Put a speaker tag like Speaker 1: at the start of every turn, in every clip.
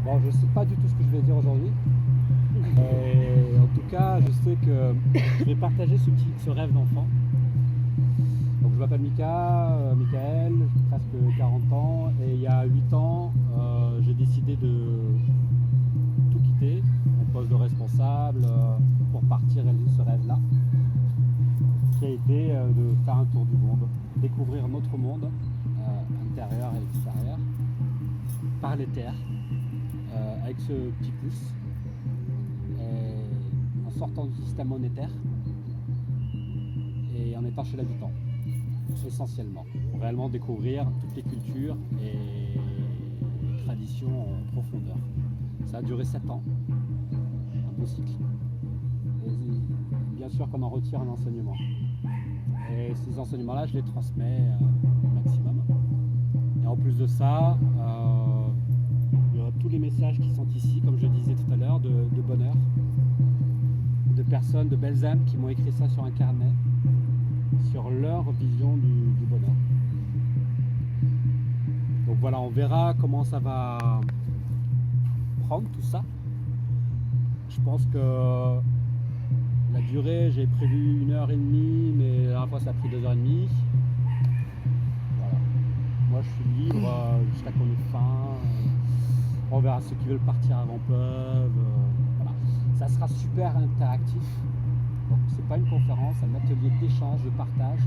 Speaker 1: Bon, je ne sais pas du tout ce que je vais dire aujourd'hui. En tout cas, je sais que je vais partager ce rêve d'enfant. Donc, je m'appelle Michael, j'ai presque 40 ans. Et il y a 8 ans, j'ai décidé de tout quitter, mon poste de responsable, pour partir réaliser ce rêve-là, qui a été de faire un tour du monde, découvrir notre monde, intérieur et extérieur, par les terres. Avec ce petit pouce, en sortant du système monétaire et en étant chez l'habitant, essentiellement. Pour réellement découvrir toutes les cultures et les traditions en profondeur. Ça a duré 7 ans, un beau cycle. Et bien sûr qu'on en retire un enseignement. Et ces enseignements-là, je les transmets au maximum. Et en plus de ça, tous les messages qui sont ici, comme je le disais tout à l'heure, de bonheur, de personnes, de belles âmes qui m'ont écrit ça sur un carnet, sur leur vision du bonheur. Donc voilà, on verra comment ça va prendre tout ça. Je pense que la durée, j'ai prévu 1h30, mais la dernière fois ça a pris 2h30. Voilà. Moi je suis libre jusqu'à qu'on ait faim. On verra, ceux qui veulent partir avant peuvent. Voilà. Ça sera super interactif. Donc c'est pas une conférence, un atelier d'échange, de partage.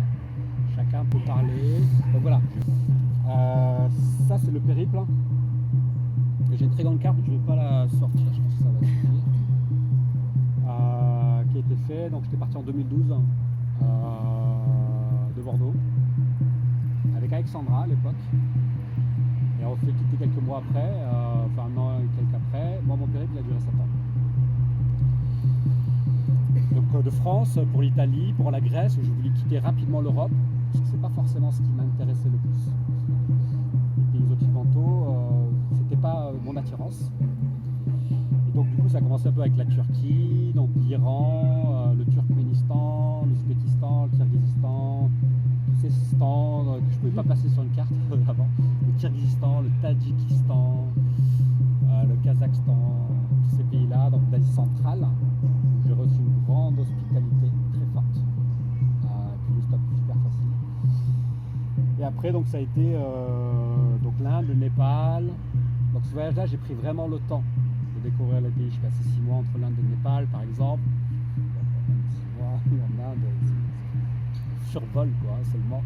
Speaker 1: Chacun peut parler. Donc voilà. Ça c'est le périple. J'ai une très grande carte, je ne vais pas la sortir, je pense que ça va suffire. Qui a été fait. Donc j'étais parti en 2012 de Bordeaux avec Alexandra à l'époque. Et on s'est quitté quelques mois après, enfin un an et quelques après. Moi, mon périple, il a duré 7 ans. Donc de France pour l'Italie, pour la Grèce, je voulais quitter rapidement l'Europe, parce que c'est pas forcément ce qui m'intéressait le plus. Les pays occidentaux, c'était pas mon attirance. Et donc du coup, ça a commencé un peu avec la Turquie, donc l'Iran, le Turkménistan, l'Ouzbékistan, le Kirghizistan, tous ces stands que je ne pouvais pas passer sur une carte avant. Le Kirghizistan, le Tadjikistan, le Kazakhstan, tous ces pays-là, donc d'Asie centrale, où j'ai reçu une grande hospitalité très forte, puis le stop super facile. Et après, donc ça a été donc l'Inde, le Népal. Donc ce voyage-là, j'ai pris vraiment le temps de découvrir les pays. Je suis passé 6 mois entre l'Inde et le Népal, par exemple. 6 mois en Inde, survol quoi, seulement.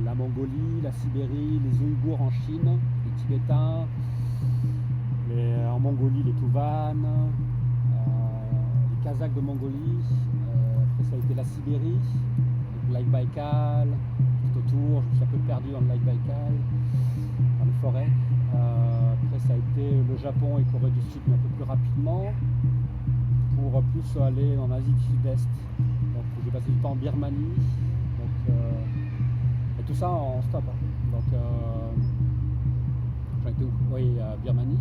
Speaker 1: La Mongolie, la Sibérie, les Ouïghours en Chine, les Tibétains, en Mongolie les Touvanes, les Kazakhs de Mongolie, après ça a été la Sibérie, le lac Baïkal, tout autour, je me suis un peu perdu dans le lac Baïkal, dans les forêts. Après ça a été le Japon et Corée du Sud, mais un peu plus rapidement, pour plus aller dans l'Asie du Sud-Est. Donc j'ai passé du temps en Birmanie, donc, et tout ça en stop. Hein. Donc j'en étais où? Oui, Birmanie,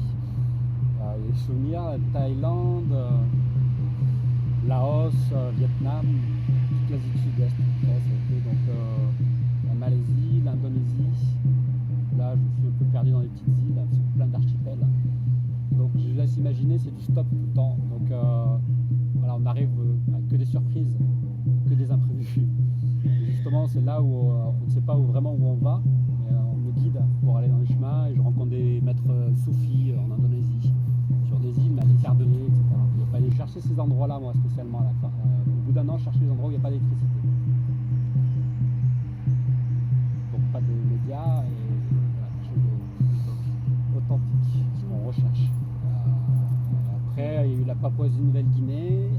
Speaker 1: les souvenirs, Thaïlande, Laos, Vietnam, toute l'Asie du Sud-Est. Ça a été donc la Malaisie, l'Indonésie. Là je me suis un peu perdu dans les petites îles, c'est plein d'archipels. Donc je vous laisse imaginer, c'est du stop tout le temps. Donc voilà, on arrive avec que des surprises, que des imprévus. Et justement, c'est là où on ne sait pas vraiment où on va, mais on me guide pour aller dans les chemins. Et je rencontre des maîtres soufis en Indonésie, sur des îles, mais à l'écart de l'île, etc. Il faut aller chercher ces endroits-là, moi spécialement. Au bout d'un an, je cherchais des endroits où il n'y a pas d'électricité. Donc pas de médias et voilà, quelque chose d'authentique, ce qu'on recherche. Après, il y a eu la Papouasie-Nouvelle-Guinée,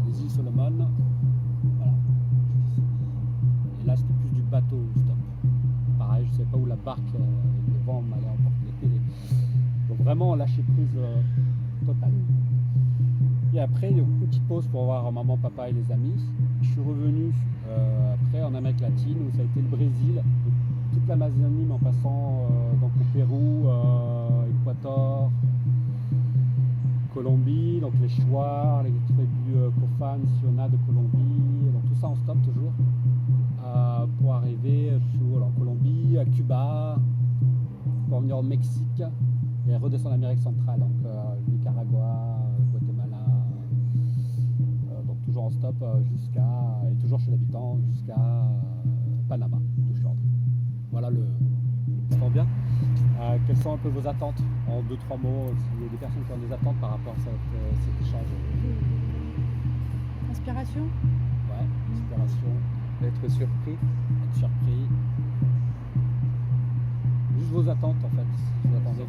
Speaker 1: les îles Solomon, voilà. Et là, c'était plus du bateau stop. Pareil, je ne savais pas où la barque, le vent m'allait emporter. Donc vraiment, lâcher prise totale. Et après, une petite pause pour voir maman, papa et les amis. Je suis revenu après en Amérique latine, où ça a été le Brésil, toute l'Amazonie, mais en passant donc au Pérou, Équateur, Colombie, donc les Shuar, les tribus Kofan, Siona de Colombie, donc tout ça en stop toujours, pour arriver en Colombie, à Cuba, pour venir au Mexique et redescendre en Amérique centrale, donc Nicaragua, Guatemala, donc toujours en stop et toujours chez l'habitant jusqu'à Panama, touche-l'ordre. Voilà le plan bien. Quelles sont un peu vos attentes en 2-3 mots, s'il y a des personnes qui ont des attentes par rapport à cet échange?
Speaker 2: Inspiration.
Speaker 1: Ouais, inspiration.
Speaker 3: Être surpris.
Speaker 1: Être surpris. Juste vos attentes en fait. Si vous attendez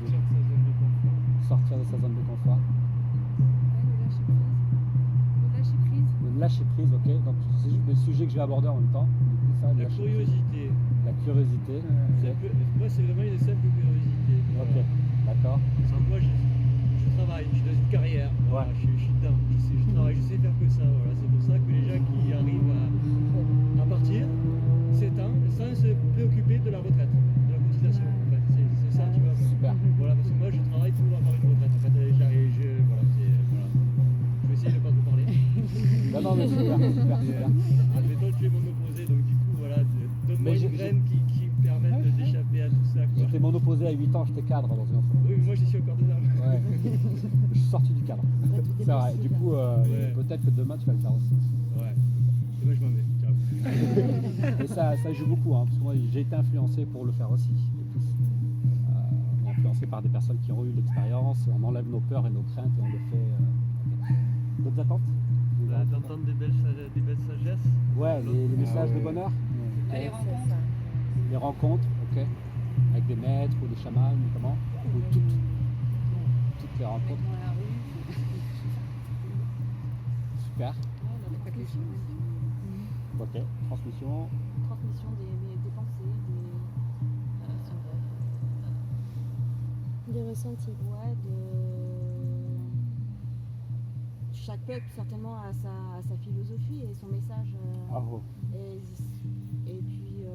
Speaker 1: sortir de sa zone de confort.
Speaker 2: Le lâcher prise.
Speaker 1: Le lâcher prise, ok. Donc c'est juste des sujets que je vais aborder en même temps. Du coup, ça,
Speaker 4: La curiosité.
Speaker 1: La curiosité.
Speaker 4: Moi, c'est vraiment une simple curiosité.
Speaker 1: Ok, d'accord.
Speaker 4: Sans moi, je travaille, je suis dans une carrière. Voilà,
Speaker 1: Ouais.
Speaker 4: je suis dedans. Je travaille, je sais faire que ça. Voilà. C'est pour ça que les gens qui arrivent à partir, c'est temps, sans se préoccuper de la retraite, de la cotisation. En fait. C'est ça, tu vois.
Speaker 1: Super.
Speaker 4: Voilà, parce que moi, je travaille pour avoir une retraite. En fait, voilà. Je vais essayer de ne pas trop parler.
Speaker 1: Non, mais super.
Speaker 4: Admettons que tu es mon opposé, donc du coup, voilà, donne-moi
Speaker 1: Mais
Speaker 4: une graine qui me permette d'échapper à tout ça. Quoi.
Speaker 1: J'étais mon opposé à 8 ans, j'étais cadre dans une entreprise.
Speaker 4: Oui, mais moi, j'y suis encore dedans.
Speaker 1: Ouais. Je suis sorti du cadre. C'est vrai. Du coup, peut-être que demain tu vas le faire aussi.
Speaker 4: Ouais. Demain, je m'en vais. Ciao.
Speaker 1: Et ça joue beaucoup, hein, parce que moi j'ai été influencé pour le faire aussi. Et plus. On est influencé par des personnes qui ont eu l'expérience, on enlève nos peurs et nos craintes et on le fait. D'autres attentes?
Speaker 5: D'entendre des belles sagesses.
Speaker 1: Ouais, les messages de bonheur.
Speaker 2: Les rencontres.
Speaker 1: Les rencontres, ok. Avec des maîtres ou des chamans, notamment. Ou toutes les rencontres.
Speaker 2: Dans la rue.
Speaker 1: Super.
Speaker 2: La transmission.
Speaker 1: Ok. Transmission.
Speaker 2: Transmission des pensées,
Speaker 6: Des ressentis.
Speaker 2: ouais, chaque peuple certainement a sa philosophie et son message.
Speaker 1: Bravo.
Speaker 2: Et puis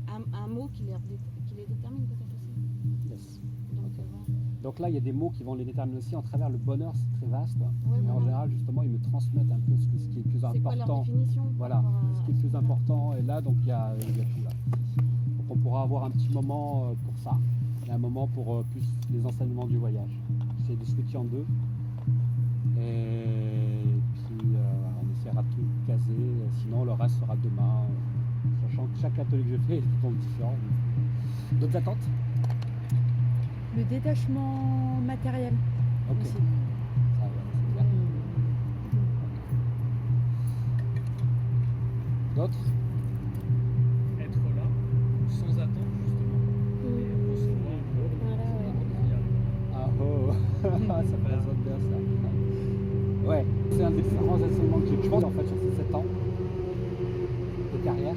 Speaker 2: un mot qui les détermine peut-être aussi.
Speaker 1: Yes.
Speaker 2: Donc,
Speaker 1: Ok.
Speaker 2: voilà.
Speaker 1: Donc là, il y a des mots qui vont les déterminer aussi. En travers le bonheur, c'est très vaste.
Speaker 2: Ouais,
Speaker 1: Et en
Speaker 2: voilà.
Speaker 1: général, justement, ils me transmettent un peu ce qui est le plus
Speaker 2: C'est quoi leur
Speaker 1: important.
Speaker 2: définition par
Speaker 1: Voilà,
Speaker 2: rapport à-
Speaker 1: ce qui est le plus important. Et là, donc, il y a tout là. Donc, on pourra avoir un petit moment pour ça. Et un moment pour plus les enseignements du voyage. J'essaie de switcher en deux. Et puis, on essaiera de tout caser. Sinon, le reste sera demain. Sachant que chaque atelier que je fais est tout différent. D'autres attentes?
Speaker 2: Le détachement matériel
Speaker 1: Ok.
Speaker 2: aussi.
Speaker 1: Ça, ouais, c'est bien. D'autres?
Speaker 4: Être là, sans attendre, justement. Et recevoir
Speaker 6: Voilà, ouais.
Speaker 1: Ah oh, ça résonne bien ça. Ouais, c'est un des plus grands enseignements que j'ai, je pense, en fait, sur ces 7 ans de carrière,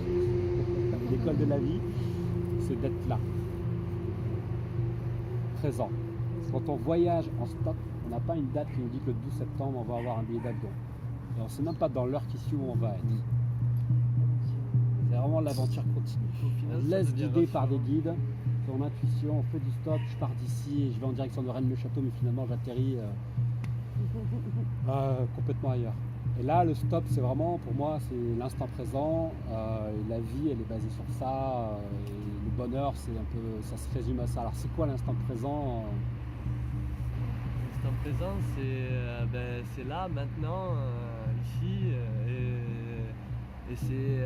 Speaker 1: l'école de la vie, c'est d'être là, présent. Quand on voyage en stop, on n'a pas une date qui nous dit que le 12 septembre, on va avoir un billet d'avion. Et on ne sait même pas dans l'heure qui suit où on va être. C'est vraiment l'aventure continue.
Speaker 5: Au final,
Speaker 1: On
Speaker 5: ça
Speaker 1: laisse
Speaker 5: devient
Speaker 1: guider par des
Speaker 5: rassurant.
Speaker 1: guides, son intuition, on fait du stop, je pars d'ici et je vais en direction de Rennes-le-Château, mais finalement j'atterris complètement ailleurs. Et là, le stop, c'est vraiment, pour moi, c'est l'instant présent. Et la vie, elle est basée sur ça. Et le bonheur, c'est un peu, ça se résume à ça. Alors, c'est quoi l'instant présent?
Speaker 5: L'instant présent, c'est là, maintenant, ici. Et c'est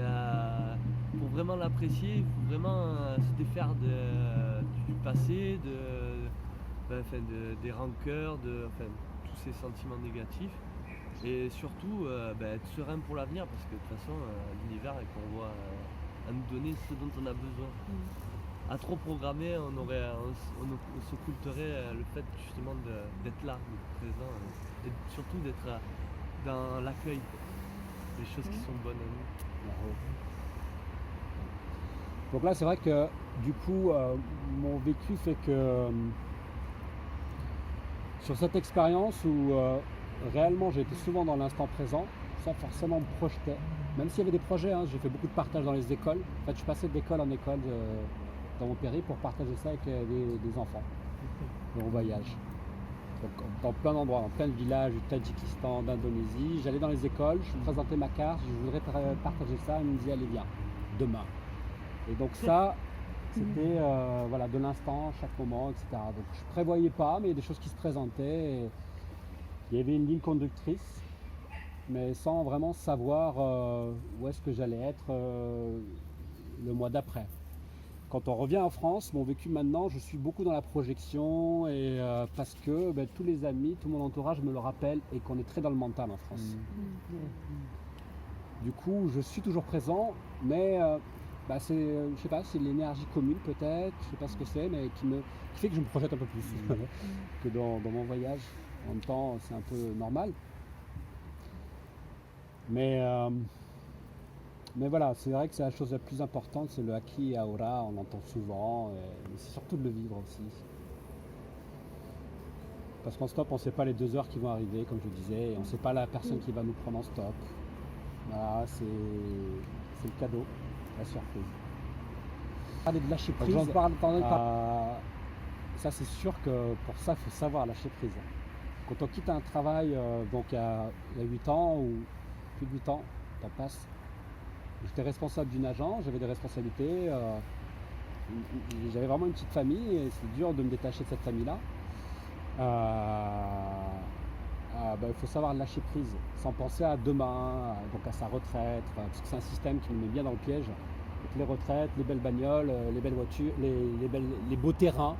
Speaker 5: pour vraiment l'apprécier, il faut vraiment se défaire du passé, des rancœurs, tous ces sentiments négatifs. Et surtout être serein pour l'avenir, parce que de toute façon l'univers est qu'on voit à nous donner ce dont on a besoin. À trop programmer, on s'occulterait le fait justement d'être là, d'être présent, et surtout d'être dans l'accueil des choses qui sont bonnes à nous.
Speaker 1: Donc là, c'est vrai que du coup, mon vécu fait que sur cette expérience où réellement j'ai été souvent dans l'instant présent, sans forcément me projeter, même s'il y avait des projets, hein, j'ai fait beaucoup de partage dans les écoles. En fait, je passais d'école en école dans mon périple pour partager ça avec des enfants en voyage. Donc, dans plein d'endroits, dans plein de villages du Tadjikistan, d'Indonésie. J'allais dans les écoles, je présentais ma carte, je voudrais partager ça, ils me disaient allez viens, demain. Et donc ça, C'était voilà, de l'instant, chaque moment, etc. Donc je ne prévoyais pas, mais il y a des choses qui se présentaient. Et il y avait une ligne conductrice, mais sans vraiment savoir où est-ce que j'allais être le mois d'après. Quand on revient en France, mon vécu maintenant, je suis beaucoup dans la projection et parce que tous les amis, tout mon entourage me le rappelle et qu'on est très dans le mental en France. Du coup, je suis toujours présent, mais c'est, je sais pas, c'est l'énergie commune peut-être, je sais pas ce que c'est, mais qui fait que je me projette un peu plus que dans mon voyage. En même temps, c'est un peu normal. Mais voilà, c'est vrai que c'est la chose la plus importante, c'est le Aquí et Ahora, on l'entend souvent, mais c'est surtout de le vivre aussi. Parce qu'en stop, on ne sait pas les 2 heures qui vont arriver, comme je disais, et on ne sait pas la personne qui va nous prendre en stop. Voilà, c'est le cadeau, la surprise. Parler de lâcher prise, ça c'est sûr que pour ça, il faut savoir lâcher prise. Quand on quitte un travail, donc il y a 8 ans ou plus de 8 ans, ça passe. J'étais responsable d'une agence, j'avais des responsabilités, j'avais vraiment une petite famille et c'est dur de me détacher de cette famille-là. Il faut savoir lâcher prise, sans penser à demain, donc à sa retraite, parce que c'est un système qui nous met bien dans le piège. Avec les retraites, les belles bagnoles, les belles voitures, les beaux terrains.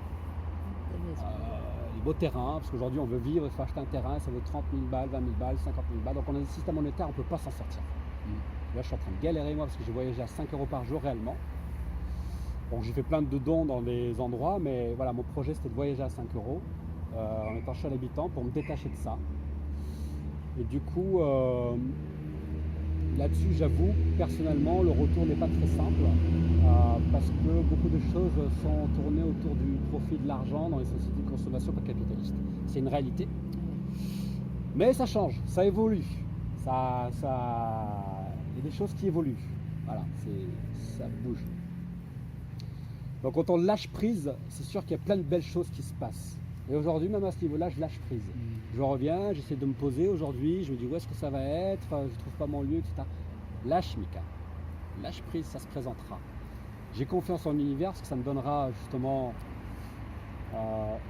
Speaker 1: Les beaux terrains, parce qu'aujourd'hui on veut vivre, il faut acheter un terrain, ça vaut 30 000 balles, 20 000 balles, 50 000 balles, donc on a un système monétaire, on ne peut pas s'en sortir. Là je suis en train de galérer moi parce que j'ai voyagé à 5 € par jour réellement. Bon, j'ai fait plein de dons dans des endroits, mais voilà, mon projet c'était de voyager à 5 € en étant seul habitant pour me détacher de ça. Et du coup, là-dessus, j'avoue, personnellement, le retour n'est pas très simple parce que beaucoup de choses sont tournées autour du profit de l'argent dans les sociétés de consommation pas capitalistes. C'est une réalité. Mais ça change, ça évolue. Il y a des choses qui évoluent. Voilà, ça bouge. Donc quand on lâche prise, c'est sûr qu'il y a plein de belles choses qui se passent. Et aujourd'hui, même à ce niveau-là, je lâche prise. Je reviens, j'essaie de me poser aujourd'hui, je me dis où est-ce que ça va être, je ne trouve pas mon lieu, etc. Lâche Mika, lâche prise, ça se présentera. J'ai confiance en l'univers parce que ça me donnera justement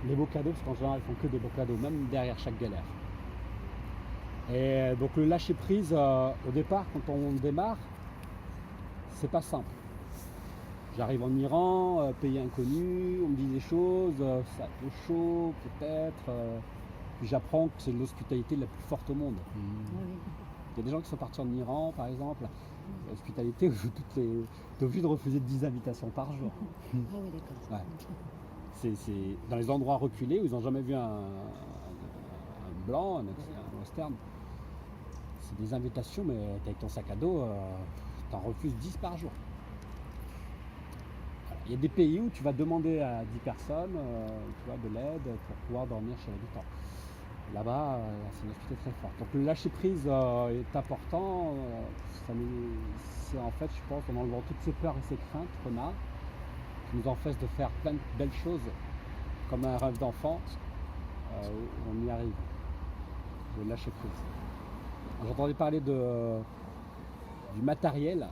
Speaker 1: les beaux cadeaux, parce qu'en général, ils font que des beaux cadeaux, même derrière chaque galère. Et donc le lâcher prise, au départ, quand on démarre, c'est pas simple. J'arrive en Iran, pays inconnu, on me dit des choses, ça fait chaud peut-être. Puis j'apprends que c'est l'hospitalité la plus forte au monde. Il y a des gens qui sont partis en Iran, par exemple, l'hospitalité où tu es obligé de refuser 10 invitations par jour.
Speaker 2: Ah oui, d'accord.
Speaker 1: Ouais. C'est dans les endroits reculés où ils n'ont jamais vu un blanc, un western. C'est des invitations, mais avec ton sac à dos, tu en refuses 10 par jour. Il y a des pays où tu vas demander à 10 personnes de l'aide pour pouvoir dormir chez l'habitant. Là-bas, c'est une hospitalité très forte. Donc le lâcher prise est important. C'est en fait, je pense, en enlevant toutes ces peurs et ces craintes qu'on a, qui nous empêchent de faire plein de belles choses, comme un rêve d'enfant, on y arrive. De lâcher prise. J'entendais parler du matériel.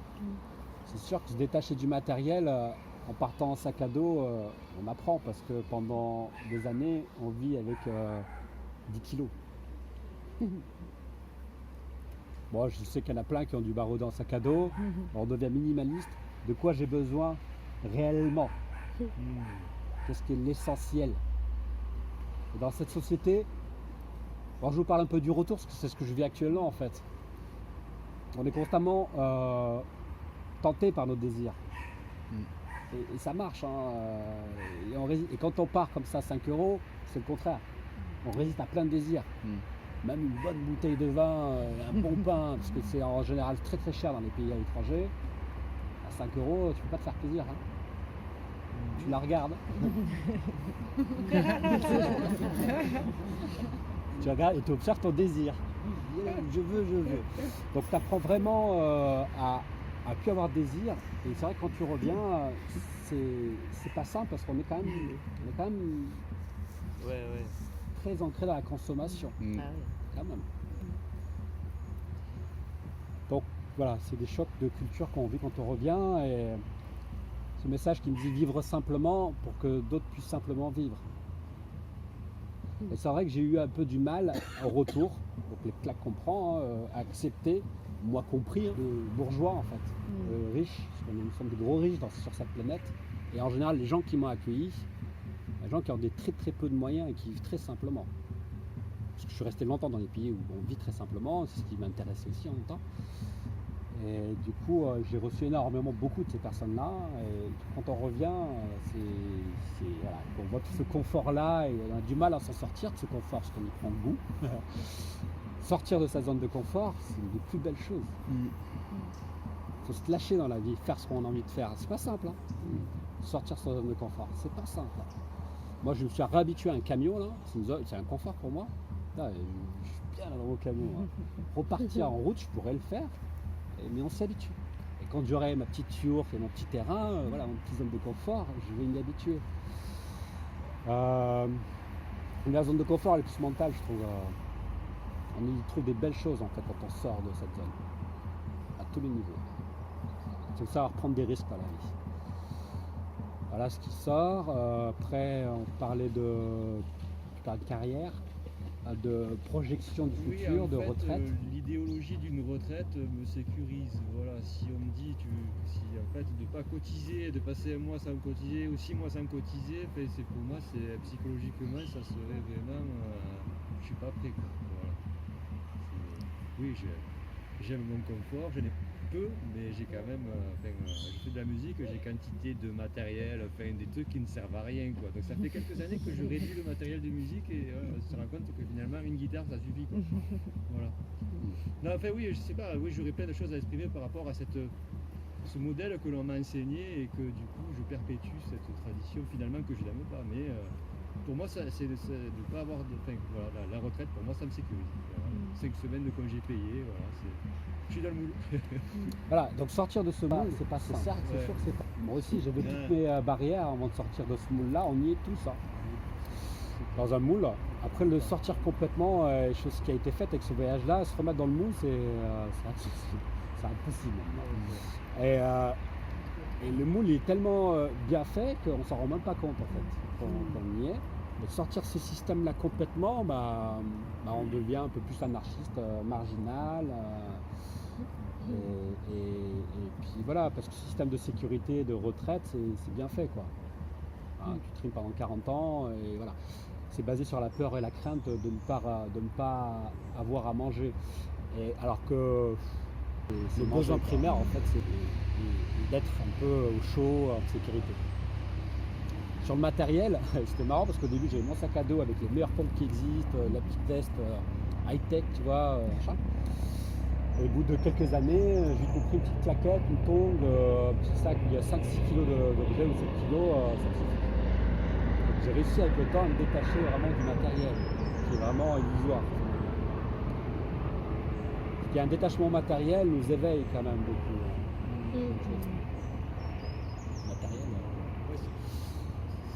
Speaker 1: C'est sûr que se détacher du matériel, en partant en sac à dos, on apprend parce que pendant des années, on vit avec 10 kilos. Bon, je sais qu'il y en a plein qui ont du baroudé en sac à dos. On devient minimaliste. De quoi j'ai besoin réellement? Qu'est-ce qui est l'essentiel? Et dans cette société, alors je vous parle un peu du retour parce que c'est ce que je vis actuellement en fait. On est constamment tenté par nos désirs. Et ça marche. Et quand on part comme ça 5 €, c'est le contraire. On résiste à plein de désirs. Même une bonne bouteille de vin, un bon pain, parce que c'est en général très très cher dans les pays à l'étranger. À 5 €, tu peux pas te faire plaisir. Tu la regardes. Tu regardes et tu observes ton désir. Je veux. Donc tu apprends vraiment à plus avoir de désir. Et c'est vrai que quand tu reviens, c'est pas simple parce qu'on est quand même très ancré dans la consommation. Quand même. Donc voilà, c'est des chocs de culture qu'on vit quand on revient. ce message qui me dit vivre simplement pour que d'autres puissent simplement vivre. Et c'est vrai que j'ai eu un peu du mal au retour, donc les claques qu'on prend, à accepter, moi compris, les bourgeois en fait, riches, parce que nous sommes des gros riches sur cette planète. Et en général, les gens qui m'ont accueilli, les gens qui ont des très très peu de moyens et qui vivent très simplement. Parce que je suis resté longtemps dans les pays où on vit très simplement, c'est ce qui m'intéressait aussi en même temps. Et du coup, j'ai reçu énormément beaucoup de ces personnes-là. Et quand on revient, voilà, on voit tout ce confort-là et on a du mal à s'en sortir de ce confort parce qu'on y prend goût. Sortir de sa zone de confort, c'est une des plus belles choses. Il faut se lâcher dans la vie, faire ce qu'on a envie de faire. C'est pas simple, hein. Sortir de sa zone de confort, c'est pas simple. Hein. Moi, je me suis réhabitué à un camion, là. C'est un confort pour moi. Là, je suis bien dans mon camion. Hein. Repartir en route, je pourrais le faire. Mais on s'habitue. Et quand j'aurai ma petite yourte et mon petit terrain, voilà, mon petite zone de confort, je vais m'y habituer. La zone de confort elle est plus mentale, je trouve. On y trouve des belles choses en fait quand on sort de cette zone. À tous les niveaux. Il faut savoir prendre des risques dans la vie. Voilà ce qui sort. Après, on parlait de carrière, de projection du futur,
Speaker 4: en
Speaker 1: de
Speaker 4: fait,
Speaker 1: retraite.
Speaker 4: L'idéologie d'une retraite me sécurise. Voilà, si on me dit si en fait de pas cotiser, de passer un mois sans cotiser ou 6 mois sans cotiser, c'est pour moi c'est psychologiquement ça serait vraiment je suis pas prêt quoi. Voilà. Oui, j'aime mon confort, je n'ai peu, mais j'ai quand même, je fais de la musique, j'ai quantité de matériel, des trucs qui ne servent à rien quoi. Donc ça fait quelques années que je réduis le matériel de musique et on se rend compte que finalement une guitare ça suffit quoi. Voilà. Non, enfin oui, je sais pas, oui j'aurais plein de choses à exprimer par rapport à ce modèle que l'on m'a enseigné et que du coup je perpétue cette tradition finalement que je n'aime pas. Mais pour moi c'est de ne pas avoir de. Voilà, la retraite pour moi ça me sécurise. Voilà. 5 semaines de congés payés, voilà, je suis dans le moule.
Speaker 1: Voilà, donc sortir de ce moule, c'est pas simple. C'est sûr que c'est pas. Moi aussi, j'avais toutes mes barrières avant de sortir de ce moule-là, on y est tous. Hein. Dans un moule. Après, le sortir complètement, chose qui a été faite avec ce voyage-là, se remettre dans le moule, c'est impossible. Et le moule est tellement bien fait qu'on s'en rend même pas compte en fait, quand on y est. De sortir ces systèmes-là complètement, on devient un peu plus anarchiste, marginal. Et puis voilà, parce que ce système de sécurité, de retraite, c'est bien fait quoi. Hein, tu trimes pendant 40 ans et voilà. C'est basé sur la peur et la crainte de ne pas avoir à manger. Et alors que le besoin primaire en fait c'est d'être un peu au chaud, en sécurité. Sur le matériel, c'était marrant parce qu'au début j'avais mon sac à dos avec les meilleures pompes qui existent, la petite veste high-tech, tu vois, machin. Et au bout de quelques années, j'ai compris une petite claquette, une tongue, un petit sac où il y a 5-6 kg d'objets ou 7 kg, ça me suffit. Donc, j'ai réussi avec le temps à me détacher vraiment du matériel, qui est vraiment illusoire. Il y a un détachement matériel nous éveille quand même beaucoup. Matériel.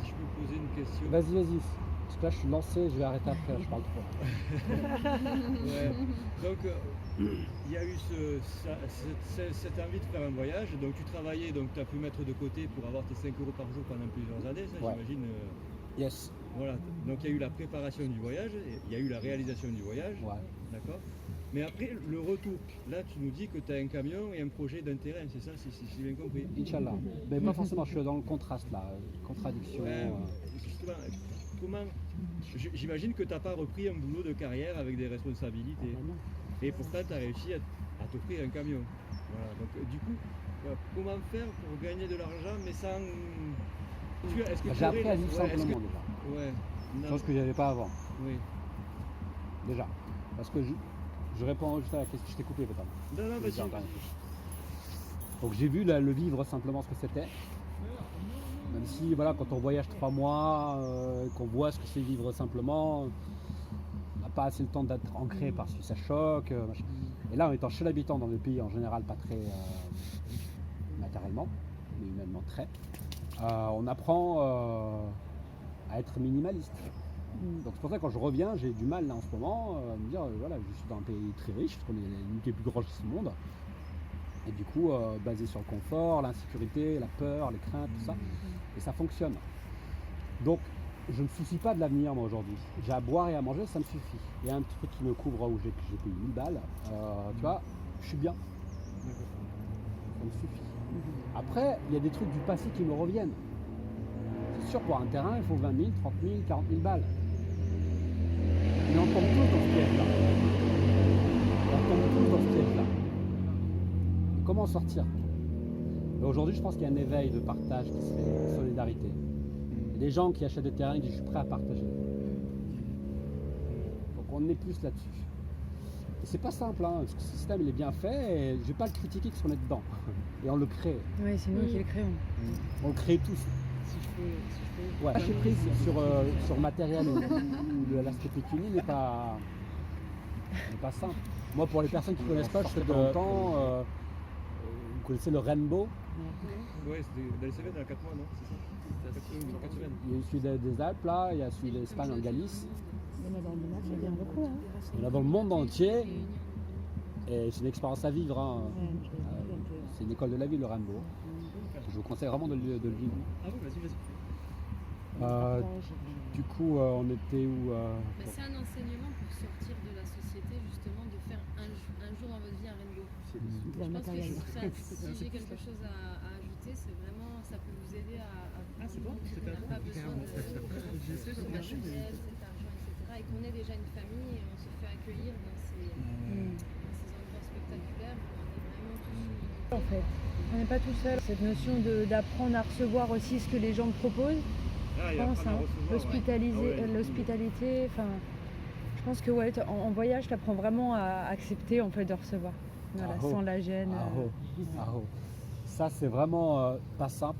Speaker 4: Si je peux poser une question.
Speaker 1: Vas-y. Parce que là je suis lancé, je vais arrêter après, je parle trop.
Speaker 4: Ouais. Donc il y a eu cette envie de faire un voyage, donc tu travaillais, donc tu as pu mettre de côté pour avoir tes 5 € par jour pendant plusieurs années, ça
Speaker 1: Ouais.
Speaker 4: j'imagine.
Speaker 1: Yes.
Speaker 4: Voilà, donc il y a eu la préparation du voyage, il y a eu la réalisation du voyage,
Speaker 1: Ouais.
Speaker 4: d'accord. Mais après le retour, là tu nous dis que tu as un camion et un projet d'un terrain, c'est ça si j'ai bien compris.
Speaker 1: Inch'Allah. Mais pas forcément, je suis dans le contraste là, contradiction.
Speaker 4: Justement, comment j'imagine que tu n'as pas repris un boulot de carrière avec des responsabilités. Et pourtant, tu as réussi à t'offrir un camion. Voilà, donc du coup, comment faire pour gagner de l'argent mais sans.
Speaker 1: J'ai appris à vivre simplement déjà.
Speaker 4: Ouais.
Speaker 1: Chose que j'avais pas avant.
Speaker 4: Oui.
Speaker 1: Déjà. Parce que je réponds juste à la question, je t'ai coupé peut-être.
Speaker 4: Non, vas-y.
Speaker 1: Donc j'ai vu le vivre simplement ce que c'était. Même si voilà, quand on voyage 3 mois, qu'on voit ce que c'est vivre simplement, on n'a pas assez le temps d'être ancré parce que ça choque. Machin. Et là, en étant chez l'habitant dans le pays en général pas très matériellement, mais humainement très, on apprend à être minimaliste. Donc c'est pour ça que quand je reviens, j'ai du mal là en ce moment à me dire voilà, je suis dans un pays très riche, parce qu'on est l'une des plus grandes du monde. Et du coup, basé sur le confort, l'insécurité, la peur, les craintes, tout ça. Et ça fonctionne. Donc, je ne me soucie pas de l'avenir, moi, aujourd'hui. J'ai à boire et à manger, ça me suffit. Il y a un petit truc qui me couvre où j'ai payé 1000 balles. Tu vois, je suis bien. Ça me suffit. Après, il y a des trucs du passé qui me reviennent. C'est sûr, pour un terrain, il faut 20 000, 30 000, 40 000 balles. Et on tombe tous dans ce piège-là. On tombe tous dans ce piège-là. Comment en sortir? Et aujourd'hui, je pense qu'il y a un éveil de partage qui se fait, de solidarité. Et les gens qui achètent des terrains, ils disent je suis prêt à partager. Donc on est plus là-dessus. Et c'est pas simple, hein, parce que ce système il est bien fait et je vais pas le critiquer parce qu'on est dedans. Et on le crée.
Speaker 3: Oui, c'est nous qui le créons.
Speaker 1: On le crée tous.
Speaker 2: Si je peux.
Speaker 1: Ouais. Lâcher prise sur le matériel ou l'aspect pécunier n'est pas simple. Moi, pour les personnes qui ne connaissent pas, je fais de longtemps. Vous connaissez le rainbow?
Speaker 4: Ouais, c'était dans les semaines, dans 4 mois, non? C'est ça? 4 semaines.
Speaker 1: Il y a celui des Alpes, là, il y a celui d'Espagne en Galice.
Speaker 2: Il y en a dans le monde, il y en a beaucoup. Hein.
Speaker 1: Il y en a dans le monde entier. Et c'est une expérience à vivre. Hein. C'est une école de la vie, le rainbow. Je vous conseille vraiment de le vivre.
Speaker 4: Ah oui, vas-y.
Speaker 1: Du coup, on était où
Speaker 6: Mais c'est un enseignement pour sortir de la société, justement, de faire un jour dans votre vie un rainbow. Je pense que si j'ai quelque chose à ajouter, c'est vraiment, ça peut vous aider à
Speaker 4: c'est bon,
Speaker 6: qu'on n'a pas besoin de matériel, cet argent, etc. Et qu'on est déjà une famille et on se fait accueillir dans ces endroits spectaculaires où on est vraiment tous.
Speaker 3: En fait, on n'est pas tout seul. Cette notion d'apprendre à recevoir aussi ce que les gens te proposent, je pense, hein, l'hospitalité, enfin, je pense que ouais, en voyage, tu apprends vraiment à accepter en fait de recevoir, voilà, sans la gêne.
Speaker 1: Ça, c'est vraiment pas simple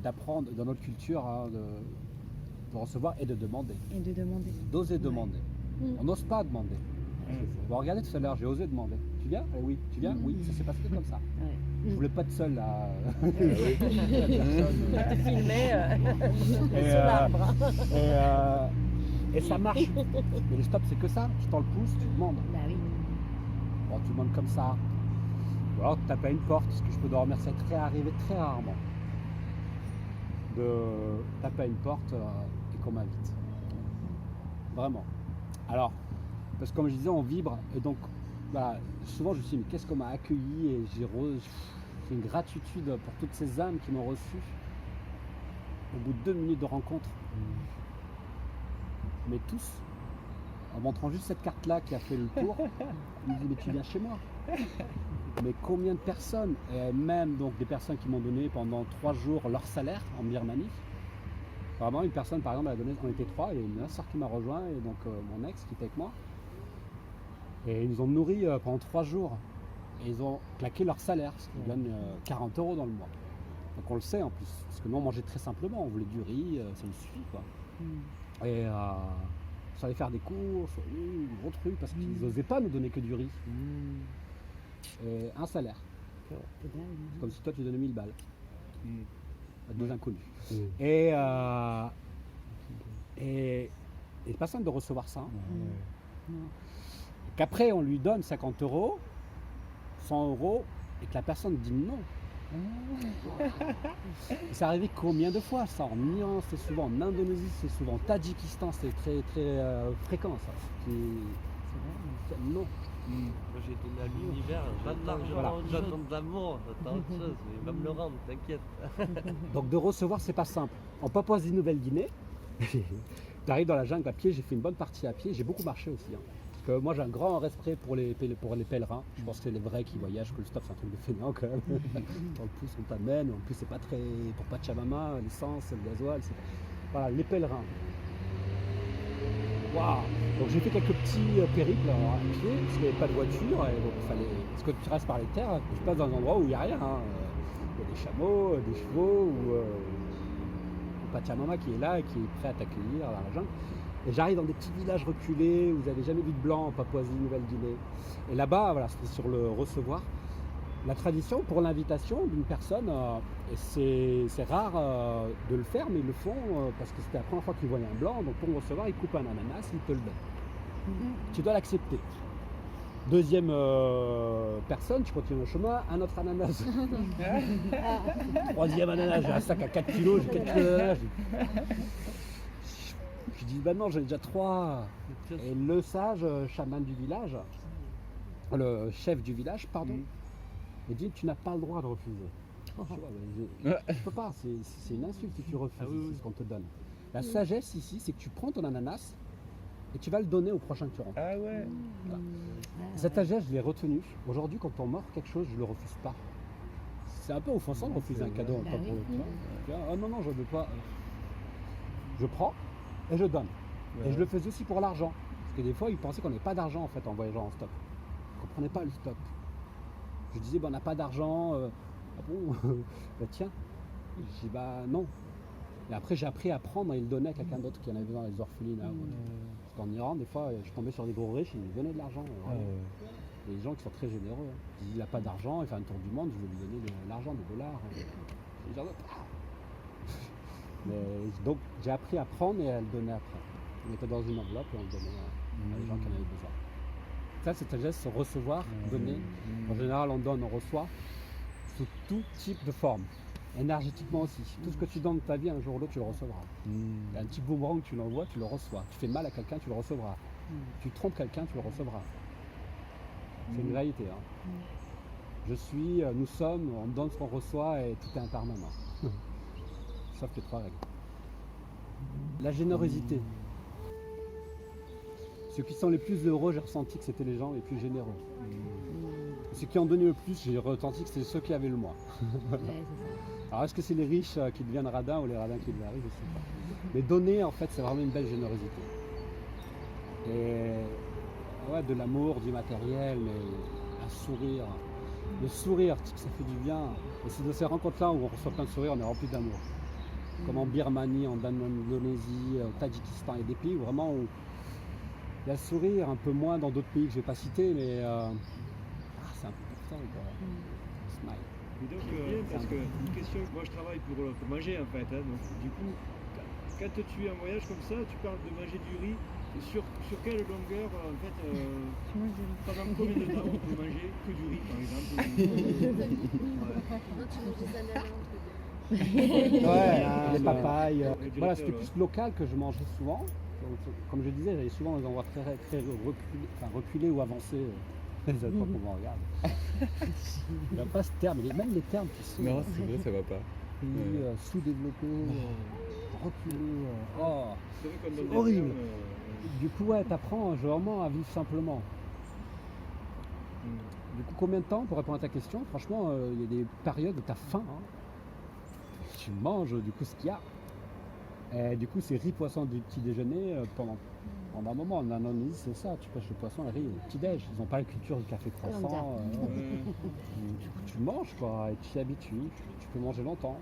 Speaker 1: d'apprendre dans notre culture hein, de recevoir et de demander.
Speaker 3: Et de demander.
Speaker 1: D'oser demander. On n'ose pas demander. Bon, regardez tout à l'heure, j'ai osé demander. Tu viens? Oui. Tu viens? Oui. Ça s'est passé comme ça. Je voulais pas être seul là.
Speaker 3: Tu filmais sur l'arbre.
Speaker 1: Et ça marche. Mais le stop, c'est que ça. Tu tends le pouce, tu demandes.
Speaker 3: Bah oui.
Speaker 1: Bon, tu demandes comme ça. Ou alors tu tapes à une porte, parce que je peux dormir, c'est arrivé très rarement. De taper à une porte et qu'on m'invite. Vraiment. Alors, parce que comme je disais, on vibre. Et donc, voilà, souvent je me suis dit, mais qu'est-ce qu'on m'a accueilli? Et j'ai une gratitude pour toutes ces âmes qui m'ont reçu. Au bout de 2 minutes de rencontre. Mais tous, en montrant juste cette carte-là qui a fait le tour, ils me disent, mais tu viens chez moi. Mais combien de personnes, et même donc des personnes qui m'ont donné pendant 3 jours leur salaire en Birmanie. Vraiment, une personne par exemple, elle a donné, on était 3, et une sœur qui m'a rejoint, et donc mon ex qui était avec moi. Et ils nous ont nourris pendant 3 jours. Et ils ont claqué leur salaire, parce qu'ils gagnent 40 € dans le mois. Donc on le sait en plus, parce que nous on mangeait très simplement, on voulait du riz, ça nous suffit quoi. Et ça allait faire des courses, gros trucs, parce qu'ils n'osaient pas nous donner que du riz. Et un salaire. C'est comme si toi tu donnais 1000 balles à 2 inconnus. Et c'est pas simple de recevoir ça. Qu'après on lui donne 50 €, 100 € et que la personne dit non. C'est arrivé combien de fois ça? En Iran, c'est souvent en Indonésie, c'est souvent en Tadjikistan, c'est très fréquent ça. Non.
Speaker 5: Moi j'ai donné à l'univers, pas de l'argent, j'attends de l'amour, j'attends autre chose, mais il va me le rendre, t'inquiète.
Speaker 1: Donc de recevoir, c'est pas simple. En Papouasie-Nouvelle-Guinée, tu arrives dans la jungle à pied, j'ai fait une bonne partie à pied, j'ai beaucoup marché aussi. Hein. Parce que moi j'ai un grand respect pour les pèlerins. Je pense que c'est les vrais qui voyagent, que le stop c'est un truc de fainéant quand même. Dans le pouce on t'amène, en plus c'est pas très. Pour Pachamama, l'essence, le gasoil, voilà, les pèlerins. Waouh! Donc j'ai fait quelques petits périples à pied, parce qu'il n'y avait pas de voiture, et donc il fallait. Parce que tu restes par les terres, tu passes dans un endroit où il n'y a rien. Hein. Il y a des chameaux, des chevaux, ou Pachamama qui est là et qui est prêt à t'accueillir dans la jungle. Et j'arrive dans des petits villages reculés où vous n'avez jamais vu de blanc en Papouasie-Nouvelle-Guinée. Et là-bas, voilà, c'était sur le recevoir. La tradition pour l'invitation d'une personne, et c'est rare de le faire, mais ils le font parce que c'était la première fois qu'ils voyaient un blanc. Donc pour le recevoir, ils coupent un ananas, ils te le donnent. Tu dois l'accepter. Deuxième personne, tu continues le chemin, un autre ananas. Troisième ananas, j'ai un sac à 4 kilos, j'ai 4 kilos d'ananas. Je dis, bah non, j'en ai déjà 3. Et le sage, chaman du village, le chef du village, pardon, il dit, tu n'as pas le droit de refuser. Je peux pas, c'est une insulte si tu refuses, c'est ce qu'on te donne. La sagesse ici, c'est que tu prends ton ananas et tu vas le donner au prochain que tu rentres.
Speaker 7: Ah ouais.
Speaker 1: Voilà. Cette sagesse, je l'ai retenue. Aujourd'hui, quand on m'offre quelque chose, je ne le refuse pas. C'est un peu offensant de refuser un cadeau. Pas pour l'autre. Ah non, non, je ne veux pas. Je prends et je donne. Et je le faisais aussi pour l'argent. Parce que des fois, ils pensaient qu'on n'avait pas d'argent en fait en voyageant en stop. Ils ne comprenaient pas le stop. Je disais, on n'a pas d'argent. Ah bon bah tiens. Je dis, bah non. Et après, j'ai appris à prendre et le donner à quelqu'un d'autre qui en avait besoin dans les orphelinats. Parce qu'en Iran, des fois, je tombais sur des gros riches, ils me donnaient de l'argent. Il y a des gens qui sont très généreux. Il n'a pas d'argent, il fait un tour du monde, je vais lui donner de l'argent, des dollars. Et genre, mais, donc, j'ai appris à prendre et à le donner après. On mettait dans une enveloppe et on le donnait à des gens qui en avaient besoin. Ça, c'est un geste, recevoir, donner. En général, on donne, on reçoit, sous tout type de forme. Énergétiquement aussi. Tout ce que tu donnes de ta vie, un jour ou l'autre, tu le recevras. Il y a un petit boomerang que tu l'envoies, tu le reçois. Tu fais mal à quelqu'un, tu le recevras. Tu trompes quelqu'un, tu le recevras. C'est une réalité. Hein. Je suis, nous sommes, on donne ce qu'on reçoit et tout est impermanent. Sauf les 3 règles. La générosité. Ceux qui sont les plus heureux, j'ai ressenti que c'était les gens les plus généreux. Ceux qui ont donné le plus, j'ai ressenti que c'était ceux qui avaient le moins. Alors est-ce que c'est les riches qui deviennent radins ou les radins qui deviennent riches, je ne sais pas. Mais donner, en fait, c'est vraiment une belle générosité. Et ouais, de l'amour, du matériel, mais un sourire. Le sourire, ça fait du bien. Et c'est de ces rencontres-là où on reçoit plein de sourires, on est rempli d'amour. Comme en Birmanie, en Indonésie, au Tadjikistan, il y a des pays où vraiment il y a le sourire, un peu moins dans d'autres pays que je ne vais pas citer, mais c'est important. Smile.
Speaker 4: Et donc, parce que une question, moi je travaille pour manger en fait, hein, donc du coup, quand tu es en voyage comme ça, tu parles de manger du riz, et sur quelle longueur en fait, pendant combien de temps on peut manger que du riz par exemple?
Speaker 6: Moi, tu manges des ananas,
Speaker 1: Ouais, les papayes. Voilà, c'était plus local que je mangeais souvent. Comme je disais, j'allais souvent dans des endroits très reculés ou avancés. Ils savent pas comment on regarde. Il n'y a pas ce terme, même les termes qui sont.
Speaker 7: Non, c'est vrai, ça va pas.
Speaker 1: Pays sous-développés, reculés.
Speaker 4: C'est vrai qu'on donne
Speaker 1: C'est
Speaker 4: des
Speaker 1: horrible.
Speaker 4: termes,
Speaker 1: Du coup, ouais, t'apprends vraiment à vivre simplement. Du coup, combien de temps, pour répondre à ta question, franchement, il y a des périodes où tu as faim. Hein. Tu manges du coup ce qu'il y a. Et du coup, c'est riz poisson du petit déjeuner pendant un moment. En Indonésie, c'est ça, tu pêches le poisson, le riz, le petit déj. Ils n'ont pas la culture du café croissant. Du coup, tu manges quoi, et tu t'y habitues, tu peux manger longtemps.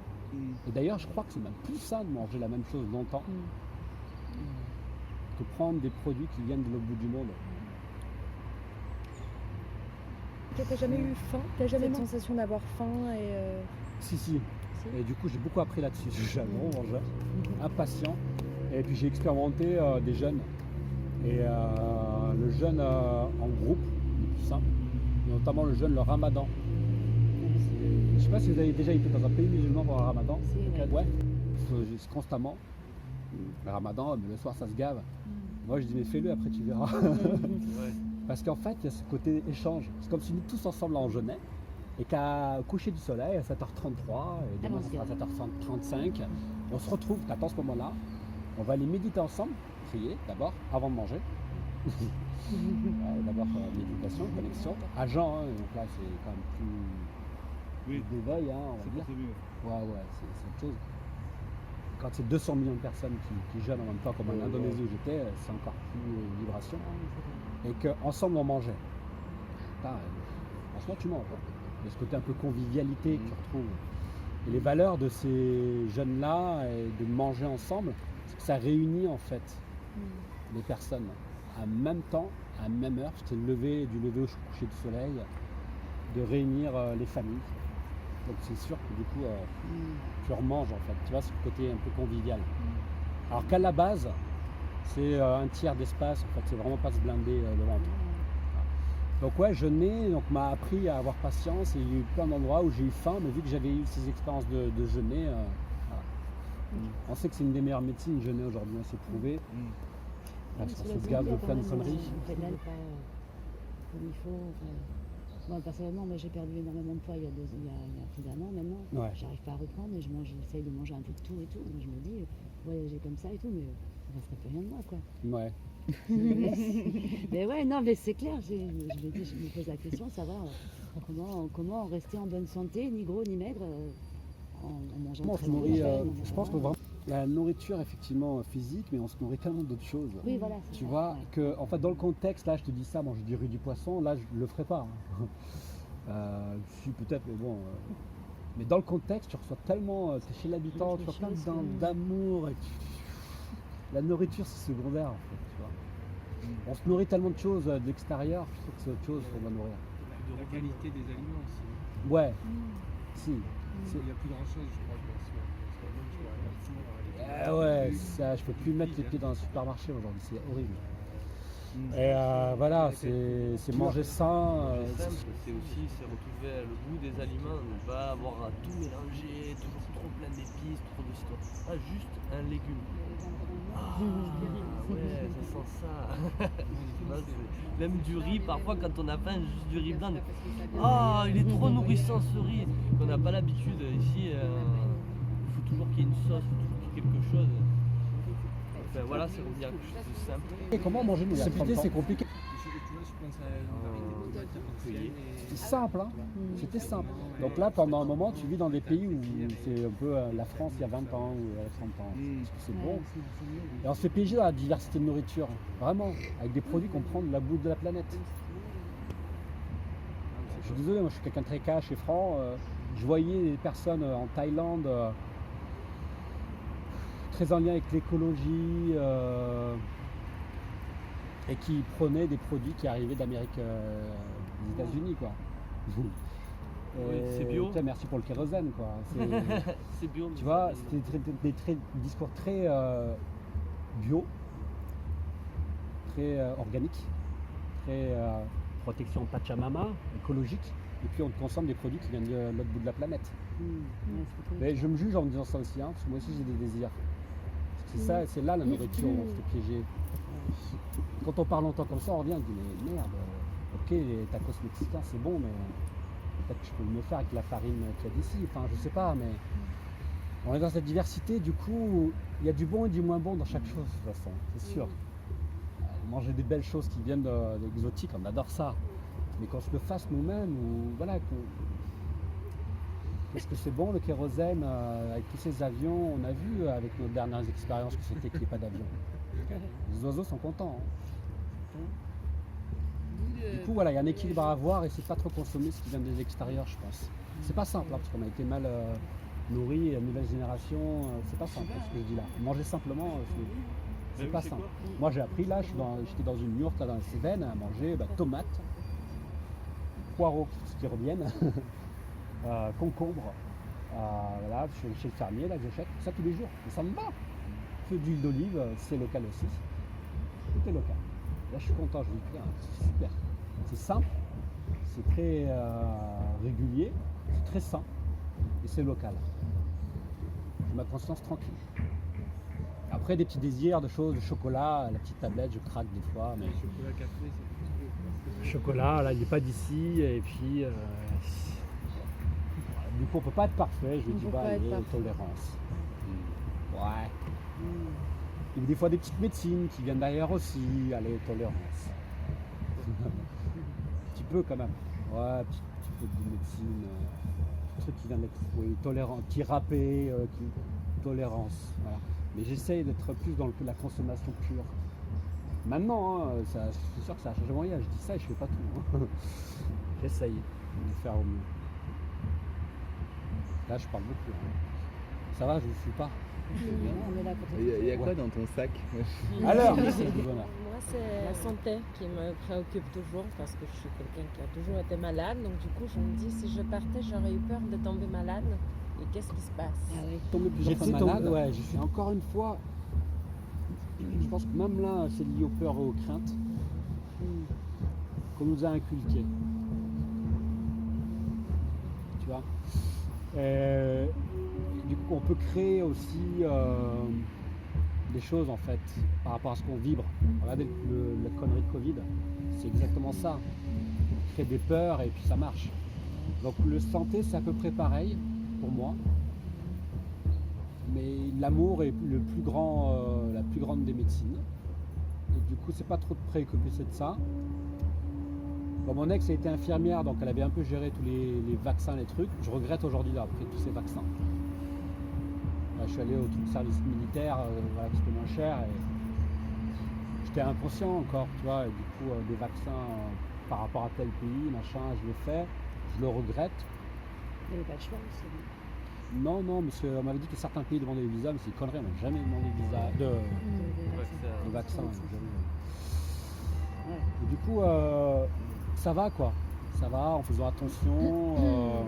Speaker 1: Et d'ailleurs, je crois que c'est même plus sain de manger la même chose longtemps que prendre des produits qui viennent de l'autre bout du monde.
Speaker 3: T'as jamais eu faim? T'as jamais cette sensation d'avoir faim et
Speaker 1: Si. Et du coup, j'ai beaucoup appris là-dessus. J'ai un gros mangeur, impatient. Et puis j'ai expérimenté des jeûnes. Et le jeûne en groupe, le plus simple, et notamment le jeûne, le ramadan. Je ne sais pas si vous avez déjà été dans un pays musulman pour un ramadan. Ouais, c'est constamment. Le ramadan, mais le soir ça se gave. Moi je dis mais fais-le, après tu verras. Parce qu'en fait, il y a ce côté échange. C'est comme si nous tous ensemble là, on jeûnait. Et qu'à coucher du soleil à 7h33, et demain ça sera à 7h35, on se retrouve, t'attends ce moment-là, on va aller méditer ensemble, prier d'abord, avant de manger. D'abord méditation, connexion, à Jean, hein, donc là c'est quand même plus d'éveil, hein, on va dire. Ouais, c'est autre chose. Quand c'est 200 millions de personnes qui jeûnent en même temps, comme en Indonésie où j'étais, c'est encore plus vibration. Et qu'ensemble on mangeait. Franchement tu manges. Il y a ce côté un peu convivialité que tu retrouves. Et les valeurs de ces jeunes-là et de manger ensemble, c'est que ça réunit en fait les personnes à même temps, à même heure. C'était du lever au coucher du soleil, de réunir les familles. Donc c'est sûr que du coup, tu remanges en fait. Tu vois, ce côté un peu convivial. Alors qu'à la base, c'est un tiers d'espace. En fait, c'est vraiment pas se blinder le ventre. Donc ouais, jeûner m'a appris à avoir patience et il y a eu plein d'endroits où j'ai eu faim, mais vu que j'avais eu ces expériences de jeûner, voilà. On sait que c'est une des meilleures médecines, jeûner aujourd'hui, c'est prouvé. Parce qu'on se gave de plein de conneries.
Speaker 2: Pas comme il faut. Moi personnellement, j'ai perdu énormément de poids il y a plus d'1 an maintenant.
Speaker 1: Ouais.
Speaker 2: J'arrive pas à reprendre et j'essaye de manger un peu de tout et tout. Moi, je me dis, voyager comme ça et tout, mais on ne resterait plus rien de moi quoi.
Speaker 1: Ouais.
Speaker 2: Mais ouais, non, mais c'est clair, je me pose la question, savoir comment rester en bonne santé, ni gros ni maigre, en mangeant
Speaker 1: Moi, on
Speaker 2: très
Speaker 1: se nourrit,
Speaker 2: bien,
Speaker 1: je pense que vraiment, la nourriture effectivement physique, mais on se nourrit tellement d'autres choses.
Speaker 2: Oui, voilà. c'est
Speaker 1: Tu
Speaker 2: ça,
Speaker 1: vois,
Speaker 2: ouais.
Speaker 1: que en fait dans le contexte, là je te dis ça, manger du riz du poisson, là je le ferai pas. Si peut-être, mais bon. Mais dans le contexte, tu reçois tellement, tu es chez l'habitant, tu reçois plein d'amour. La nourriture c'est secondaire en fait, tu vois. On se nourrit tellement de choses de l'extérieur, je trouve que c'est autre chose qu'on doit nourrir.
Speaker 4: La qualité des aliments aussi.
Speaker 1: Ouais, si.
Speaker 4: Il n'y a plus grand chose, je crois,
Speaker 1: Ouais, ça, je peux plus mettre les pieds dans un supermarché aujourd'hui, c'est horrible. Et voilà, c'est manger sain.
Speaker 5: C'est simple, c'est aussi retrouver le goût des aliments, ne pas avoir à tout mélanger, toujours trop plein d'épices, trop de histoires. Ah, juste un légume. Ah, ouais, ça sent ça. Là, même du riz, parfois quand on a faim, juste du riz blanc. Ah, il est trop nourrissant ce riz. On n'a pas l'habitude ici. Il faut toujours qu'il y ait une sauce, il faut toujours qu'il y ait quelque chose. Enfin, voilà, c'est revenir à quelque chose de simple.
Speaker 1: Et comment manger une simplicité, c'est compliqué. C'était simple, hein. C'était simple. Donc là, pendant un moment, tu vis dans des pays où c'est un peu la France il y a 20 ans ou il y a 30 ans. Parce que c'est bon. Et on se fait piéger dans la diversité de nourriture, vraiment, avec des produits qu'on prend de la bout de la planète. Je suis désolé, moi je suis quelqu'un de très cash et franc. Je voyais des personnes en Thaïlande très en lien avec l'écologie et qui prenaient des produits qui arrivaient d'Amérique des États-Unis, quoi.
Speaker 5: Oui, c'est bio.
Speaker 1: Tiens, merci pour le kérosène, quoi.
Speaker 5: C'est bio.
Speaker 1: Tu vois, c'était des discours très bio, très organique, très protection Pachamama, écologique. Et puis on consomme des produits qui viennent de l'autre bout de la planète. Mais je me juge en me disant ça aussi, hein, parce que moi aussi j'ai des désirs. C'est ça, c'est là la nourriture où on se fait piéger. Quand on parle longtemps comme ça, on revient et on dit mais merde, ok les tacos mexicains c'est bon, mais peut-être que je peux le faire avec la farine qu'il y a d'ici, enfin je sais pas, mais on est dans cette diversité, du coup il y a du bon et du moins bon dans chaque chose de toute façon, c'est sûr. Manger des belles choses qui viennent d'exotiques, on adore ça. Mais qu'on se le fasse nous-mêmes, ou voilà, est-ce que c'est bon le kérosène avec tous ces avions? On a vu avec nos dernières expériences que c'était qu'il n'y ait pas d'avion. Les oiseaux sont contents. Hein. Du coup, voilà, il y a un équilibre à avoir et c'est pas trop consommer ce qui vient de l'extérieur, je pense. C'est pas simple, hein, parce qu'on a été mal nourris, la nouvelle génération, c'est pas simple ce que je dis là. Manger simplement, c'est pas simple. Moi j'ai appris là, j'étais dans une yourte là, dans les Cévennes à manger tomates, poireaux qui reviennent, concombre, voilà, chez le fermier, là, j'achète ça tous les jours, et ça me va. Feu d'huile d'olive, c'est local aussi, tout est local. Là, je suis content, je me dis, c'est super. C'est simple, c'est très régulier, c'est très sain, et c'est local. J'ai ma conscience tranquille. Après, des petits désirs de choses, de chocolat, la petite tablette, je craque des fois, mais...
Speaker 4: Chocolat café, c'est
Speaker 1: Chocolat, là, il n'est pas d'ici, et puis du coup, on peut pas être parfait. Je lui dis, allez, tolérance. Ouais. Il y a des fois des petites médecines qui viennent d'ailleurs aussi, allez, tolérance. Un petit peu quand même. Ouais, un petit peu de médecine, truc qui vient d'être, oui, tolérant, petit râpé, tolérance. Voilà. Mais j'essaye d'être plus dans la consommation pure. Maintenant, hein, je suis sûr que ça a changé moyen. Je dis ça et je fais pas tout. Hein. J'essaye de faire au mieux. Là, je parle beaucoup. Hein. Ça va, je ne vous suis pas.
Speaker 7: Il y a quoi dans ton sac?
Speaker 1: Alors, c'est du bonheur.
Speaker 8: Moi, c'est la santé qui me préoccupe toujours parce que je suis quelqu'un qui a toujours été malade. Donc, du coup, je me dis, si je partais, j'aurais eu peur de tomber malade. Et qu'est-ce qui se passe?
Speaker 1: J'étais malade, ouais, j'ai fait encore une fois. Je pense que même là, c'est lié aux peurs et aux craintes. qu'on nous a inculqué. Tu vois. Du coup, on peut créer aussi des choses en fait par rapport à ce qu'on vibre. Regardez la connerie de Covid, c'est exactement ça. On crée des peurs et puis ça marche. Donc le santé, c'est à peu près pareil pour moi. Mais l'amour est la plus grande des médecines. Et du coup, c'est pas trop de préoccupé de ça. Bon, mon ex a été infirmière, donc elle avait un peu géré tous les vaccins, les trucs. Je regrette aujourd'hui d'avoir pris tous ces vaccins. Là, je suis allé au service militaire, voilà, qui était moins cher. Et j'étais inconscient encore, tu vois. Et du coup, des vaccins par rapport à tel pays, machin, je l'ai fait. Je le regrette.
Speaker 2: Il n'y avait pas de choix aussi.
Speaker 1: Non, mais on m'avait dit que certains pays demandaient des visas, mais c'est une connerie, on n'a jamais demandé de visa, de vaccin.
Speaker 2: Ouais.
Speaker 1: Et du coup, ça va quoi. Ça va en faisant attention.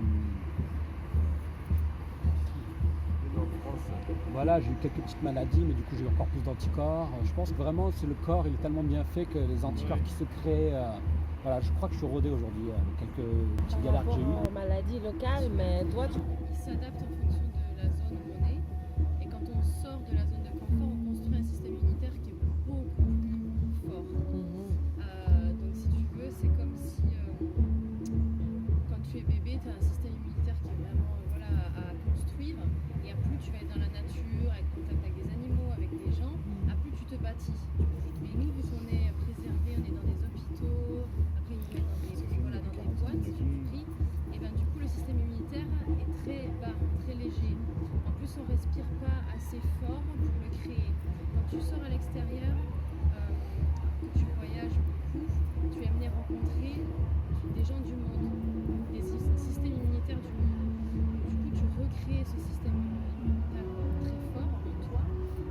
Speaker 1: Voilà, j'ai eu quelques petites maladies, mais du coup j'ai eu encore plus d'anticorps. Je pense que vraiment c'est le corps, il est tellement bien fait que les anticorps qui se créent. Voilà, je crois que je suis rodé aujourd'hui avec quelques petites galères que j'ai eues.
Speaker 8: Par maladie locale, mais toi tu...
Speaker 6: Il s'adapte en fonction de la zone où on est. Et quand on sort de la zone de confort, on construit un système immunitaire qui est beaucoup plus fort. Donc si tu veux, c'est comme si quand tu es bébé, tu as un système immunitaire qui est vraiment à construire. Et plus tu vas être dans la nature, être en contact avec des animaux, avec des gens, plus tu te bâtis. Mais nous, vu qu'on est préservé, on est dans des hôpitaux, après ils nous mettent dans des boîtes, et bien du coup le système immunitaire est très bas, très léger. En plus on respire pas assez fort pour le créer. Quand tu sors à l'extérieur, que tu voyages beaucoup, tu es amené à rencontrer des gens du monde, des systèmes immunitaires du monde. Du coup tu recrées ce système immunitaire très fort en toi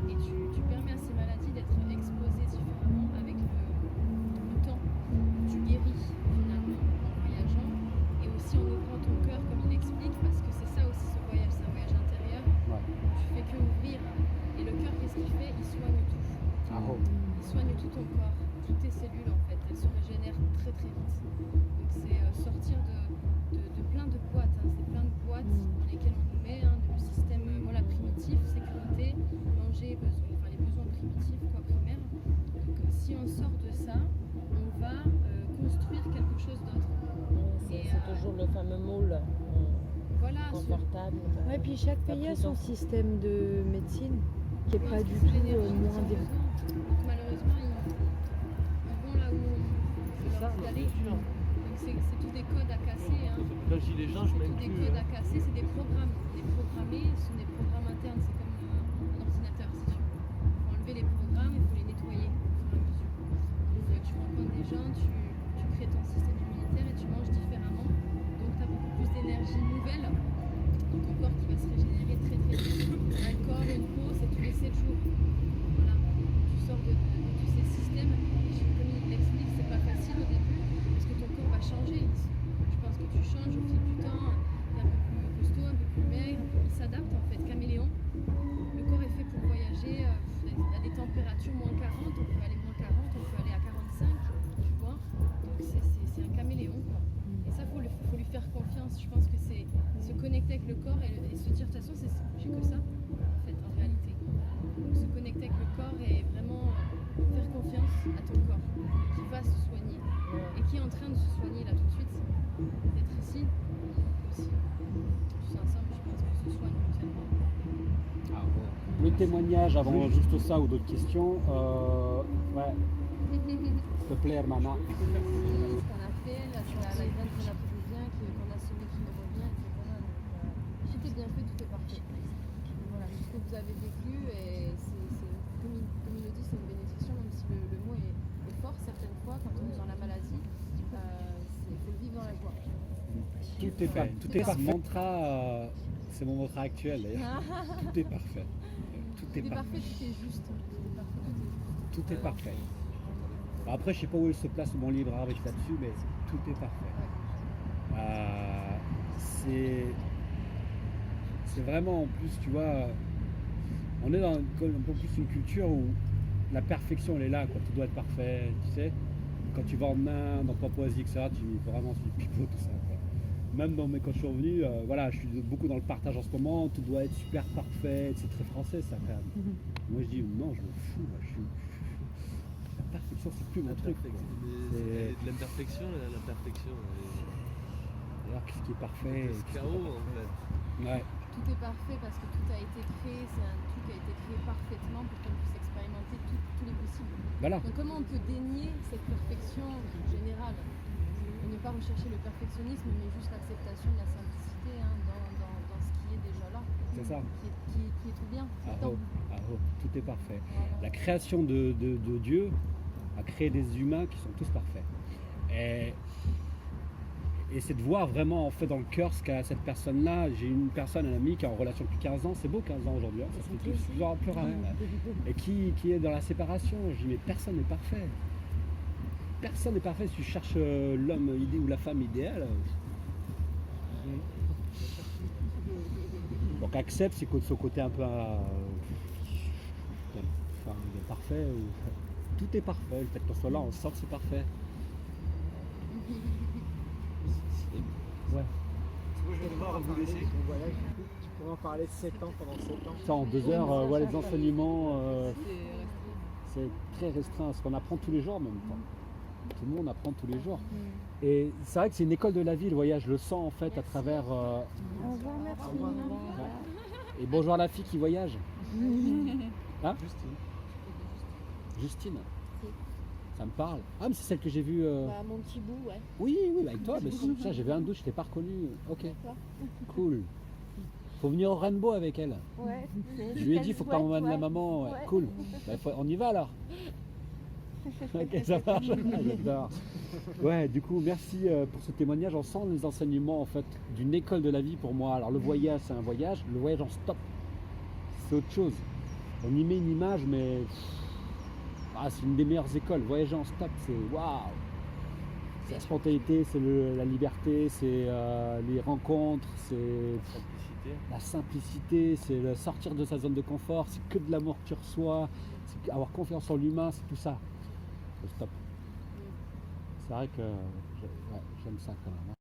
Speaker 6: et tu permets à ces maladies d'être exposées différemment avec le temps. Tu guéris finalement en voyageant et aussi en ouvrant ton cœur comme il explique, parce que c'est ça aussi ce voyage, c'est un voyage intérieur.
Speaker 1: Ouais.
Speaker 6: Tu fais que ouvrir et le cœur qu'est-ce qu'il fait? Il soigne tout. Il soigne tout ton corps, toutes tes cellules en fait, elles se régénèrent très très vite. Donc c'est sortir de plein de boîtes, c'est plein de boîtes dans lesquelles on nous met, du système primitif, sécurité, manger, les besoins primitifs, primaires. Donc si on sort de ça, on va construire quelque chose d'autre.
Speaker 8: C'est toujours le fameux moule confortable.
Speaker 3: Ouais, puis chaque pays a son système de médecine qui n'est pas du tout moins développé.
Speaker 6: Donc malheureusement, ils vont là où on veut leur aller. Donc c'est tous des codes à casser.
Speaker 5: Quand je dis les gens, je
Speaker 6: C'est tous des codes à casser, c'est des programmes. Les programmés, ce sont des programmes internes, c'est comme un ordinateur si tu veux. Il faut enlever les programmes, il faut les nettoyer au fur et à mesure. Donc tu rencontres des gens, tu crées ton système immunitaire et tu manges différemment. Donc tu as beaucoup plus d'énergie nouvelle dans ton corps qui va se régénérer très très vite. Un corps, une peau, c'est tous les 7 jours. Voilà. Tu sors de tous ces systèmes. Et comme il l'explique, c'est pas facile au début parce que ton corps va changer. Je pense que tu changes au fil du temps. Tu es un peu plus costaud, un peu plus maigre. Il s'adapte en fait. Caméléon. Le corps est fait pour voyager à des températures moins 40. On peut aller moins 40, on peut aller à 45. Tu vois. Donc c'est un caméléon quoi. Et ça, faut lui faire confiance. Je pense que c'est se connecter avec le corps et se dire de toute façon, j'ai que ça en fait en réalité. Donc se connecter avec le corps et vraiment faire confiance à ton corps qui va se soigner et qui est en train de se soigner là tout de suite. D'être ici aussi. Tous ensemble, je pense qu'on se soigne mutuellement.
Speaker 1: Le témoignage avant juste ça ou d'autres questions. Ouais. S'il te plaît, Hermana.
Speaker 6: Ce qu'on a fait, là, c'est la graine qu'on a toulousain, qu'on a semé qui nous revient, etc. Donc, tout est bien fait, tout est parfait. Voilà, tout ce que vous avez vécu, et comme il le dit, c'est une bénédiction, même si le mot est fort certaines fois, quand on est dans la maladie, il faut le vivre dans la joie.
Speaker 1: Tout est parfait. C'est mon mantra actuel d'ailleurs. Tout est parfait. Tout est parfait,
Speaker 6: tout est juste.
Speaker 1: Tout est parfait. Après, je sais pas où il se place mon libre arbitre là-dessus, mais tout est parfait. C'est vraiment en plus, tu vois, on est dans un peu plus une culture où la perfection elle est là, quoi. Tout doit être parfait, tu sais. quand tu vas en Inde, en Papouasie, etc., tu vraiment c'est du pipeau tout ça. Quoi. Même quand je suis revenu, voilà, je suis beaucoup dans le partage en ce moment, tout doit être super parfait, c'est très français ça quand même. Moi je dis non, je m'en fous, moi, la perfection c'est plus mon truc.
Speaker 5: C'est de l'imperfection, la perfection.
Speaker 1: Alors qu'est-ce qui est parfait?
Speaker 5: C'est chaos en fait.
Speaker 1: Ouais.
Speaker 6: Tout est parfait parce que tout a été créé, c'est un truc qui a été créé parfaitement pour qu'on puisse expérimenter tous les possibles.
Speaker 1: Voilà.
Speaker 6: Donc comment on peut dénier cette perfection générale et ne pas rechercher le perfectionnisme, mais juste l'acceptation de la simplicité dans ce qui est déjà là.
Speaker 1: C'est ça.
Speaker 6: Qui est tout bien.
Speaker 1: Tout est parfait. Voilà. La création de Dieu a créé des humains qui sont tous parfaits. Et c'est de voir vraiment en fait dans le cœur ce qu'a cette personne-là. J'ai une personne, un ami qui est en relation depuis 15 ans, c'est beau 15 ans aujourd'hui, hein, ça fait plus rare, et qui est dans la séparation. Je dis mais personne n'est parfait. Personne n'est parfait. Si tu cherches l'homme idéal ou la femme idéale. Donc accepte, c'est de ce côté un peu parfait. Tout est parfait. Le fait qu'on soit là, on sent que c'est parfait. Ouais.
Speaker 9: Moi je vais devoir vous laisser. Tu pourrais en parler de 7 ans pendant 7 ans.
Speaker 1: Ça, en 2 heures, ouais, les enseignements, c'est très restreint. Parce qu'on apprend tous les jours en même temps. Tout le monde apprend tous les jours. Et c'est vrai que c'est une école de la vie, le voyage. Je le sens en fait à travers.
Speaker 8: Au revoir, merci.
Speaker 1: Ouais. Et bonjour à la fille qui voyage. Hein? Justine. Ça me parle. Ah, mais c'est celle que j'ai vue.
Speaker 8: Mon petit bout, ouais.
Speaker 1: Oui, avec toi. Mais ça, j'avais un doute, je t'ai pas reconnu. Ok. Cool. Faut venir au Rainbow avec elle.
Speaker 8: Ouais.
Speaker 1: Je lui ai dit, faut pas m'emmener la maman. Ouais. Cool. Bah, on y va alors. Ok, ça marche. J'adore. Ouais, du coup, merci pour ce témoignage. On sent les enseignements en fait d'une école de la vie pour moi. Alors le voyage, c'est un voyage. Le voyage en stop, c'est autre chose. On y met une image, mais c'est une des meilleures écoles. Voyager en stop, c'est waouh. C'est la spontanéité, c'est la liberté, c'est les rencontres, c'est la simplicité, c'est le sortir de sa zone de confort, c'est que de l'amour que tu reçois, c'est avoir confiance en l'humain, c'est tout ça. Le stop. C'est vrai que j'aime ça quand même. Hein.